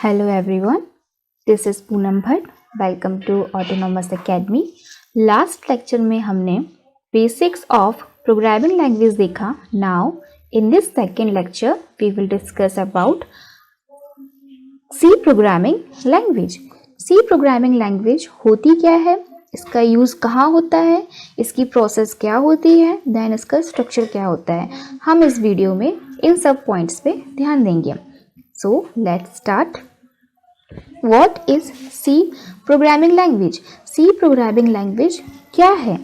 Hello everyone, this is Poonam Bhatt. Welcome to Autonomous Academy. Last lecture में हमने Basics of Programming Language देखा. Now in this second lecture we will discuss about C Programming Language. C Programming Language होती क्या है, इसका use कहाँ होता है, इसकी प्रोसेस क्या होती है, देन इसका स्ट्रक्चर क्या होता है. हम इस वीडियो में इन सब पॉइंट्स पे ध्यान देंगे. So let's start. What is C Programming Language? C Programming Language क्या है?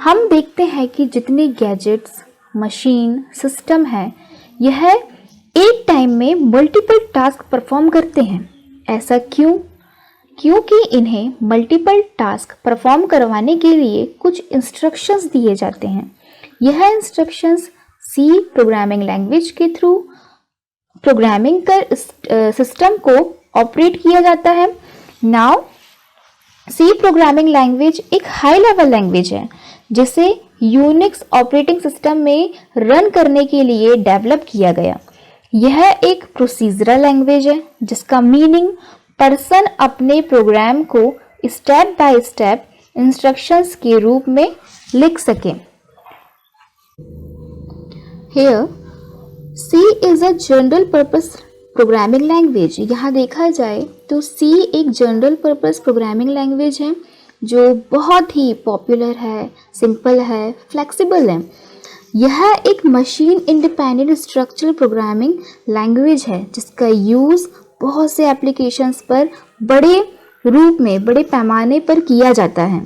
हम देखते हैं कि जितने गैजेट्स, मशीन, सिस्टम है, यह एक टाइम में मल्टीपल टास्क परफॉर्म करते हैं. ऐसा क्यों? क्योंकि इन्हें मल्टीपल टास्क परफॉर्म करवाने के लिए कुछ इंस्ट्रक्शंस दिए जाते हैं. यह इंस्ट्रक्शंस C Programming Language के थ्रू प्रोग्रामिंग कर सिस्टम को ऑपरेट किया जाता है. नाउ सी प्रोग्रामिंग लैंग्वेज एक हाई लेवल लैंग्वेज है जिसे यूनिक्स ऑपरेटिंग सिस्टम में रन करने के लिए डेवलप किया गया. यह एक प्रोसीजरल लैंग्वेज है जिसका मीनिंग पर्सन अपने प्रोग्राम को स्टेप बाय स्टेप इंस्ट्रक्शंस के रूप में लिख सके. Here C is a general purpose programming language. यहाँ देखा जाए तो C एक जनरल पर्पस प्रोग्रामिंग लैंग्वेज है जो बहुत ही पॉपुलर है, सिंपल है, फ्लेक्सिबल है. यह एक machine independent structural programming language है जिसका यूज़ बहुत से एप्लीकेशंस पर बड़े रूप में, बड़े पैमाने पर किया जाता है.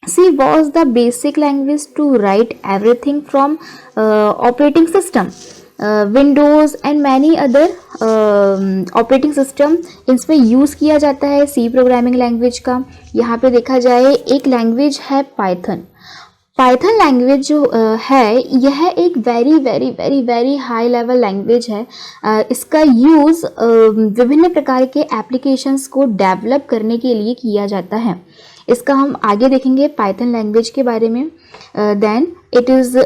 C was the basic language to write everything from operating system. Windows and many other operating system इसमें यूज़ किया जाता है सी प्रोग्रामिंग लैंग्वेज का. यहाँ पे देखा जाए एक लैंग्वेज है पाइथन. पाइथन लैंग्वेज जो है यह एक वेरी हाई लेवल लैंग्वेज है. इसका यूज़ विभिन्न प्रकार के एप्लीकेशंस को डेवलप करने के लिए किया जाता है. इसका हम आगे देखेंगे पाइथन लैंग्वेज के बारे में. Then it is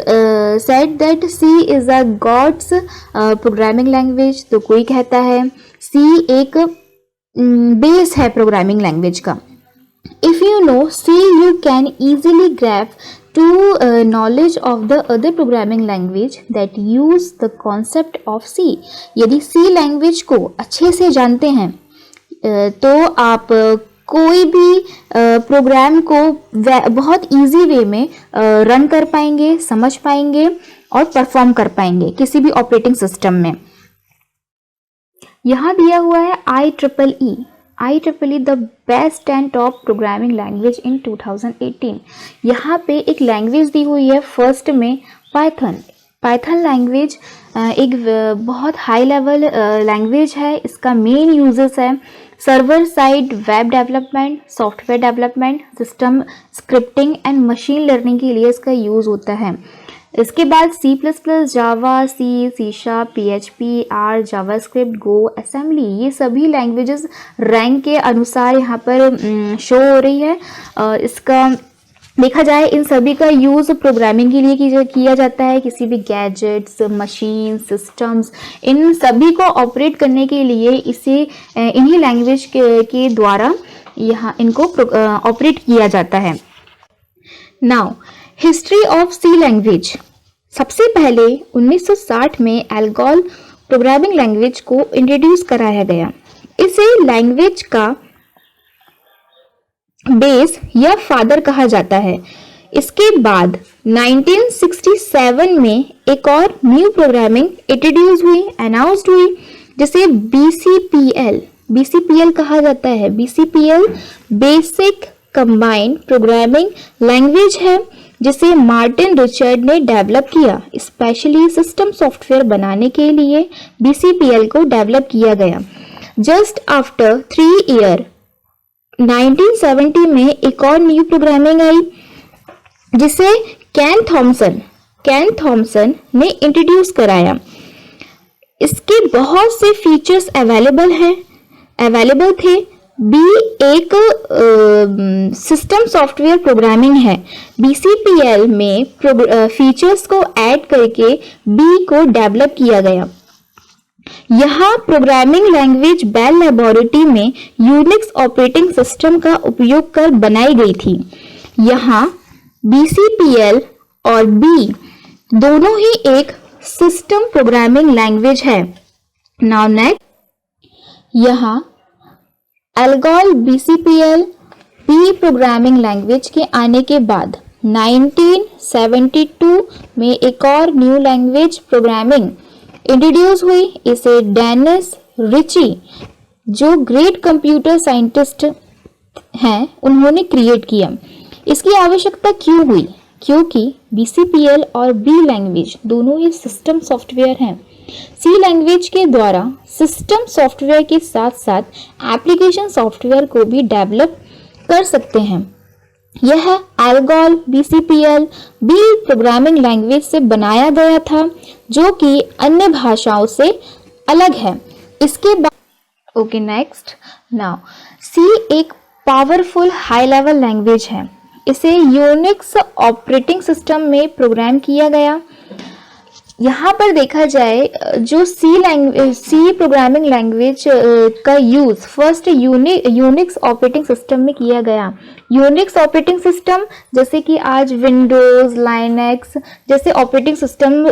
said that C is a god's programming language. तो कोई कहता है सी एक बेस है प्रोग्रामिंग लैंग्वेज का. If you know C you can easily grab to knowledge of the other programming language that use the concept of C. यदि C language को अच्छे से जानते हैं तो आप कोई भी प्रोग्राम को बहुत इजी वे में रन कर पाएंगे, समझ पाएंगे और परफॉर्म कर पाएंगे किसी भी ऑपरेटिंग सिस्टम में. यहाँ दिया हुआ है IEEE the best and top programming language in 2018. यहाँ पे एक लैंग्वेज दी हुई है फर्स्ट में पाइथन लैंग्वेज एक बहुत हाई लेवल लैंग्वेज है. इसका मेन यूजेस है server side web development, software development, system scripting and machine learning के लिए इसका यूज़ होता है. इसके बाद C++, जावा, C#, PHP, R, जावास्क्रिप्ट, गो, असेंबली, ये सभी लैंग्वेजेस रैंक के अनुसार यहाँ पर शो हो रही है. इसका देखा जाए इन सभी का यूज़ प्रोग्रामिंग के लिए किया जाता है. किसी भी गैजेट्स, मशीन, सिस्टम्स, इन सभी को ऑपरेट करने के लिए इसे इन्हीं लैंग्वेज के द्वारा यहाँ इनको ऑपरेट किया जाता है. Now history of C language. सबसे पहले 1960 में एल्गोल प्रोग्रामिंग लैंग्वेज को इंट्रोड्यूस कराया गया. इसे लैंग्वेज का बेस या फादर कहा जाता है. इसके बाद 1967 में एक और न्यू प्रोग्रामिंग इंट्रोड्यूस हुई, अनाउंस्ड हुई, जिसे BCPL कहा जाता है. BCPL basic combined programming language है जिसे मार्टिन रिचर्ड ने डेवलप किया. स्पेशली सिस्टम सॉफ्टवेयर बनाने के लिए BCPL को डेवलप किया गया. जस्ट आफ्टर 3 ईयर 1970 में एक और न्यू प्रोग्रामिंग आई जिसे कैन थॉमसन ने इंट्रोड्यूस कराया. इसके बहुत से फीचर्स अवेलेबल थे. बी एक सिस्टम सॉफ्टवेयर प्रोग्रामिंग है. BCPL में फीचर्स को ऐड करके बी को डेवलप किया गया. यहाँ प्रोग्रामिंग लैंग्वेज बेल लेबोरेटरी में यूनिक्स ऑपरेटिंग सिस्टम का उपयोग कर बनाई गई थी। यहाँ BCPL और B दोनों ही एक सिस्टम प्रोग्रामिंग लैंग्वेज है। नाउ नेक्स्ट, यहाँ ALGOL BCPL B programming language के आने के बाद 1972 में एक और न्यू लैंग्वेज प्रोग्रामिंग इंट्रोड्यूस हुई। इसे डेनिस रिची, जो ग्रेट कंप्यूटर साइंटिस्ट हैं, उन्होंने क्रिएट किया। इसकी आवश्यकता क्यों हुई? क्योंकि BCPL और B लैंग्वेज दोनों ही सिस्टम सॉफ्टवेयर हैं। C लैंग्वेज के द्वारा सिस्टम सॉफ्टवेयर के साथ साथ एप्लीकेशन सॉफ्टवेयर को भी डेवलप कर सकते हैं। यह ALGOL BCPL B programming language से बनाया गया था, जो कि अन्य भाषाओं से अलग है। इसके बाद ओके नेक्स्ट, नाउ C एक पावरफुल हाई लेवल लैंग्वेज है। इसे यूनिक्स ऑपरेटिंग सिस्टम में प्रोग्राम किया गया। यहाँ पर देखा जाए, जो C प्रोग्रामिंग लैंग्वेज का use first Unix operating system में किया गया। यूनिक्स ऑपरेटिंग सिस्टम जैसे कि आज विंडोज, लाइनक्स जैसे ऑपरेटिंग सिस्टम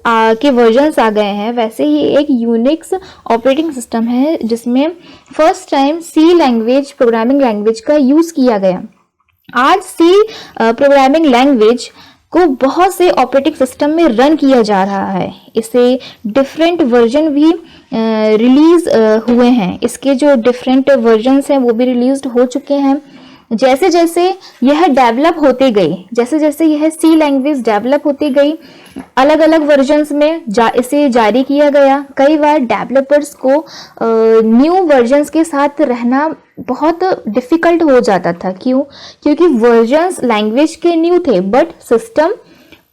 के वर्जन्स आ गए हैं, वैसे ही एक यूनिक्स ऑपरेटिंग सिस्टम है जिसमें first time C language programming language का यूज किया गया। आज C प्रोग्रामिंग लैंग्वेज को बहुत से ऑपरेटिंग सिस्टम में रन किया जा रहा है। इसे डिफरेंट वर्जन भी रिलीज हुए हैं। इसके जो डिफरेंट वर्जन्स हैं वो भी रिलीज हो चुके हैं। जैसे जैसे यह डेवलप होते गई, जैसे जैसे यह C लैंग्वेज डेवलप होती गई, अलग अलग वर्जन्स में इसे जारी किया गया। कई बार डेवलपर्स को न्यू वर्जन्स के साथ रहना बहुत डिफिकल्ट हो जाता था। क्यों? क्योंकि वर्जन्स लैंग्वेज के न्यू थे बट सिस्टम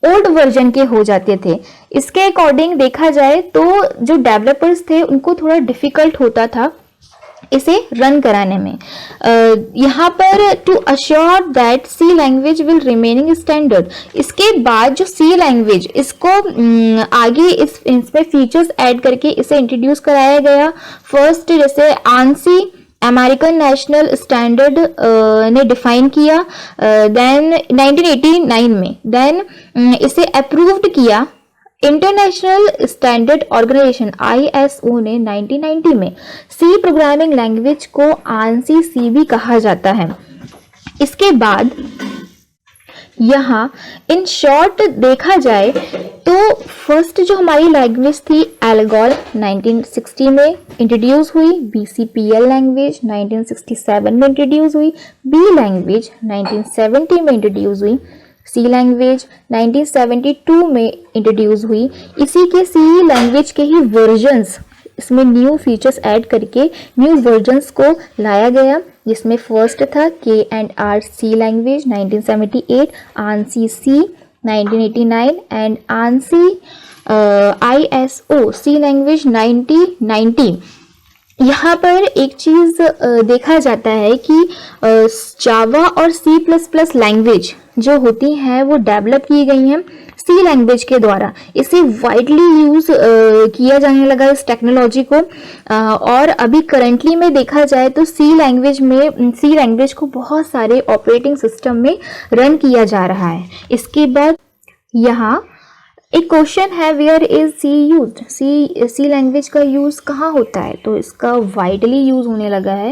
ओल्ड वर्जन के हो जाते थे। इसके अकॉर्डिंग देखा जाए तो जो डेवलपर्स थे उनको थोड़ा डिफिकल्ट होता था इसे रन कराने में। यहाँ पर to assure that C language will remaining standard, इसके बाद जो C लैंग्वेज इसको आगे इसमें फीचर्स ऐड करके इसे इंट्रोड्यूस कराया गया। फर्स्ट जैसे ANSI अमेरिकन नेशनल स्टैंडर्ड ने डिफाइन किया देन 1989 में, देन इसे अप्रूव्ड किया इंटरनेशनल स्टैंडर्ड ऑर्गेनाइजेशन ISO ने 1990 में। C प्रोग्रामिंग लैंग्वेज को ANSI C भी कहा जाता है। इसके बाद यहाँ इन शॉर्ट देखा जाए तो फर्स्ट जो हमारी लैंग्वेज थी एल्गोल 1960 में इंट्रोड्यूस हुई, BCPL लैंग्वेज 1967 में इंट्रोड्यूस हुई, B लैंग्वेज 1970 में इंट्रोड्यूस हुई, C लैंग्वेज 1972 में इंट्रोड्यूस हुई। इसी के C लैंग्वेज के ही वर्जन्स, इसमें न्यू फीचर्स ऐड करके न्यू वर्जन्स को लाया गया, जिसमें फर्स्ट था K&R C language 1978, ANSI C 1989 and ANSI ISO C language 1990। यहाँ पर एक चीज़ देखा जाता है कि जावा और C++ लैंग्वेज जो होती हैं वो डेवलप की गई हैं C लैंग्वेज के द्वारा। इसे वाइडली यूज किया जाने लगा इस टेक्नोलॉजी को, और अभी करंटली में देखा जाए तो C लैंग्वेज को बहुत सारे ऑपरेटिंग सिस्टम में रन किया जा रहा है। इसके बाद यहाँ एक क्वेश्चन है, where is C used? C language का यूज़ कहाँ होता है? तो इसका वाइडली यूज़ होने लगा है।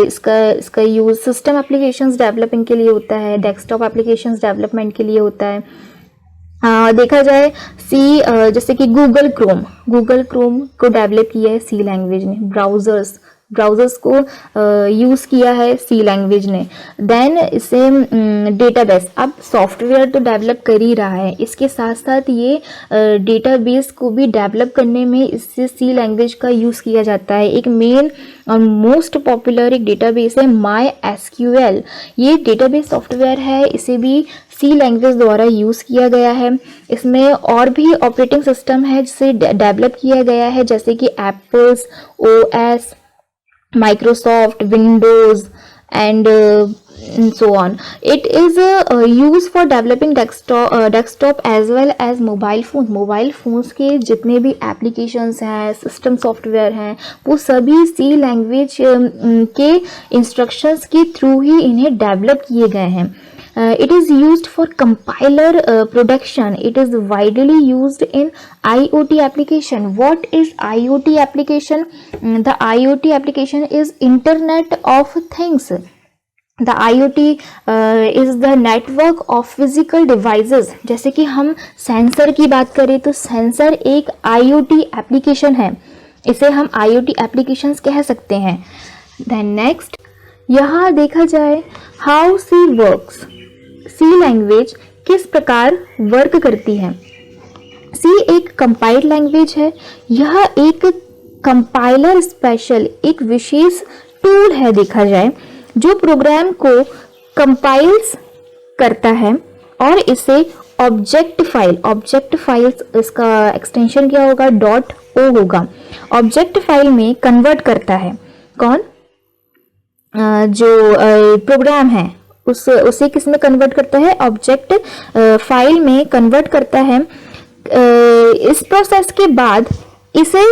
इसका यूज़ सिस्टम एप्लीकेशंस डेवलपिंग के लिए होता है, डेस्कटॉप एप्लीकेशंस डेवलपमेंट के लिए होता है। देखा जाए C जैसे कि गूगल क्रोम को डेवलप किया है C लैंग्वेज ने, ब्राउजर्स को यूज़ किया है C लैंग्वेज ने। देन इसे डेटाबेस, अब सॉफ्टवेयर तो डेवलप कर ही रहा है, इसके साथ साथ ये डेटाबेस को भी डेवलप करने में इससे C लैंग्वेज का यूज़ किया जाता है। एक मेन और मोस्ट पॉपुलर एक डेटाबेस है MySQL। ये डेटाबेस सॉफ्टवेयर है, इसे भी C लैंग्वेज द्वारा यूज़ किया गया है। इसमें और भी ऑपरेटिंग सिस्टम है जिसे डेवलप किया गया है, जैसे कि apples OS, Microsoft, Windows and so on. It is used for developing desktop as well as mobile phone. Mobile phones के जितने भी एप्लीकेशंस हैं, सिस्टम सॉफ्टवेयर हैं, वो सभी सी लैंग्वेज के इंस्ट्रक्शंस के थ्रू ही इन्हें डेवलप किए गए हैं. It is used for compiler production. It is widely used in IoT application. What is IoT application? The IoT application is Internet of Things. The IoT is the network of physical devices. जैसे कि हम sensor की बात करें तो sensor एक IoT application है, इसे हम IoT एप्लीकेशंस कह सकते हैं. Then next, यहाँ देखा जाए how C works. C language किस प्रकार वर्क करती है. सी एक कंपाइल्ड लैंग्वेज है. यह एक कंपाइलर स्पेशल एक विशेष टूल है देखा जाए, जो प्रोग्राम को कंपाइल्स करता है और इसे ऑब्जेक्ट फाइल्स इसका एक्सटेंशन क्या होगा, .o होगा, ऑब्जेक्ट फाइल में कन्वर्ट करता है. कौन, जो प्रोग्राम है उसे किस में कन्वर्ट करता है, ऑब्जेक्ट फाइल में कन्वर्ट करता है. इस प्रोसेस के बाद इसे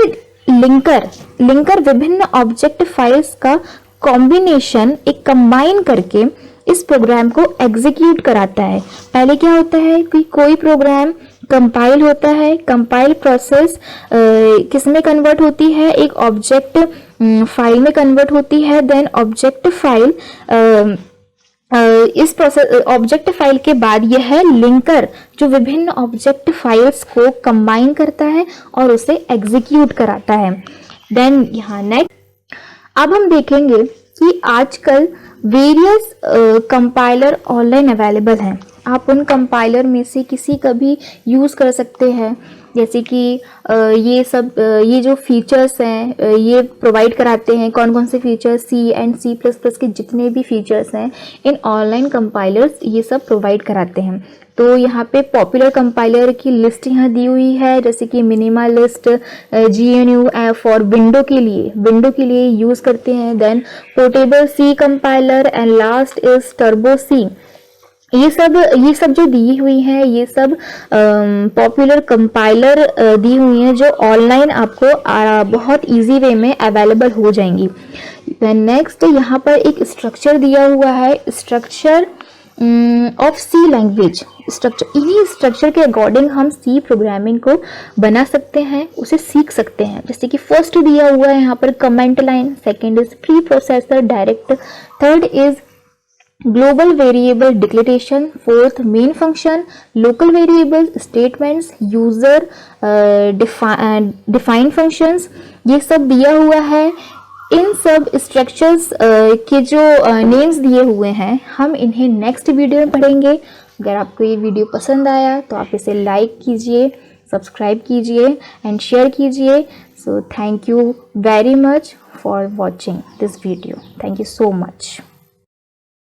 लिंकर विभिन्न ऑब्जेक्ट फाइल्स का कॉम्बिनेशन एक कंबाइन करके इस प्रोग्राम को एग्जीक्यूट कराता है. पहले क्या होता है कि कोई प्रोग्राम कंपाइल होता है, कंपाइल प्रोसेस किस में कन्वर्ट होती है, एक ऑब्जेक्ट फाइल में कन्वर्ट होती है. देन ऑब्जेक्ट फाइल इस प्रोसेस ऑब्जेक्ट फाइल के बाद यह लिंकर जो विभिन्न ऑब्जेक्ट फाइल्स को कंबाइन करता है और उसे एग्जीक्यूट कराता है. देन यहाँ नेक्स्ट अब हम देखेंगे कि आजकल वेरियस कंपाइलर ऑनलाइन अवेलेबल हैं. आप उन कंपाइलर में से किसी का भी यूज़ कर सकते हैं. जैसे कि ये जो फीचर्स हैं ये प्रोवाइड कराते हैं. कौन कौन से फीचर्स, सी एंड C++ के जितने भी फीचर्स हैं इन ऑनलाइन कंपाइलर्स ये सब प्रोवाइड कराते हैं. तो यहाँ पे पॉपुलर कंपाइलर की लिस्ट यहाँ दी हुई है, जैसे कि मिनिमलिस्ट, GNU फॉर विंडो के लिए यूज़ करते हैं. Then portable C compiler and last is turbo C. ये सब जो दी हुई है ये सब पॉपुलर कंपाइलर दी हुई हैं जो ऑनलाइन आपको बहुत इजी वे में अवेलेबल हो जाएंगी. देन नेक्स्ट यहाँ पर एक स्ट्रक्चर दिया हुआ है, स्ट्रक्चर ऑफ सी लैंग्वेज. इन्हीं स्ट्रक्चर के अकॉर्डिंग हम सी प्रोग्रामिंग को बना सकते हैं, उसे सीख सकते हैं. जैसे कि फर्स्ट दिया हुआ है यहाँ पर comment line, second is pre processor direct, third is global variable declaration, fourth main function, local variables, statements, user define functions. ये सब दिया हुआ है. इन सब स्ट्रक्चर्स के जो नेम्स दिए हुए हैं हम इन्हें नेक्स्ट वीडियो में पढ़ेंगे. अगर आपको ये वीडियो पसंद आया तो आप इसे लाइक कीजिए, सब्सक्राइब कीजिए एंड शेयर कीजिए. So thank you very much for watching this video. Thank you so much.